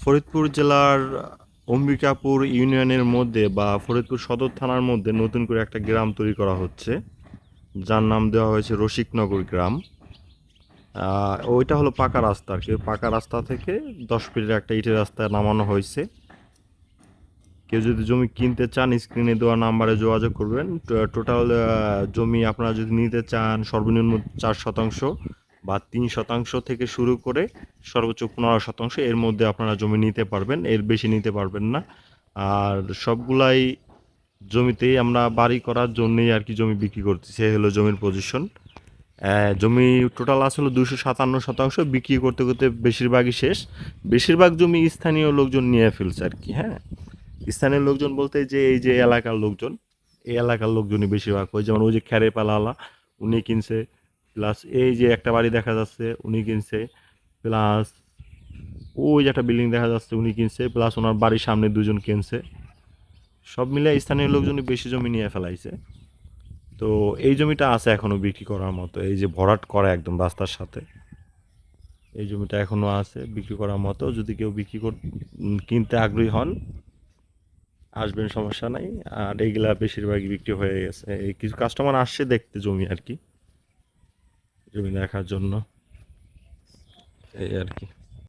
ফরিদপুর জেলার অম্বিকাপুর ইউনিয়নের মধ্যে বা ফরিদপুর সদর থানার মধ্যে নতুন করে একটা গ্রাম তৈরি করা হচ্ছে, যার নাম দেওয়া হয়েছে রসিকনগর গ্রাম। ওইটা হলো পাকা রাস্তা আর কি। পাকা রাস্তা থেকে 10 ফিটের একটা ইটের রাস্তায় নামানো হয়েছে। কেউ যদি জমি কিনতে চান স্ক্রিনে দেওয়া নাম্বারে যোগাযোগ করবেন। টোটাল জমি আপনারা যদি নিতে চান সর্বনিম্ন 4 শতাংশ বা 3 শতাংশ থেকে শুরু করে সর্বোচ্চ 15 শতাংশ এর মধ্যে আপনারা জমি নিতে পারবেন, এর বেশি নিতে পারবেন না। আর সবগুলাই জমিতেই আমরা বাড়ি করার জন্যই আর কি জমি বিক্রি করতেছি, এই হলো জমির পজিশন। জমি টোটাল আসলে 257 শতাংশ, বিক্রি করতে করতে বেশিরভাগই শেষ। বেশিরভাগ জমি স্থানীয় লোকজন নিয়ে ফেলছে আর কি। হ্যাঁ, স্থানীয় লোকজন বলতে যে এই যে এলাকার লোকজন, এই এলাকার লোকজনই বেশিরভাগ। ওই যেমন ওই যে খ্যারে পালাওয়ালা উনি কিনছে, প্লাস এই যে একটা বাড়ি দেখা যাচ্ছে উনি কিনছে, প্লাস ওই যে একটা বিল্ডিং দেখা যাচ্ছে উনি কিনছে, প্লাস ওনার বাড়ির সামনে দুজন কিনছে। সব মিলে স্থানীয় লোকজনই বেশি জমি নিয়ে ফেলাইছে। তো এই জমিটা আছে এখনো বিক্রি করার মতো, এই যে ভরাট করা একদম রাস্তার সাথে, এই জমিটা এখনো আছে বিক্রি করার মতো। যদি কেউ কিনতে আগ্রহী হন আসবেন, সমস্যা নাই। আর এইগুলা বেশিরভাগই বিক্রি হয়ে গেছে, এই কিছু কাস্টমার আসছে দেখতে জমি আর কি, জমি দেখার জন্য, এই আর কি।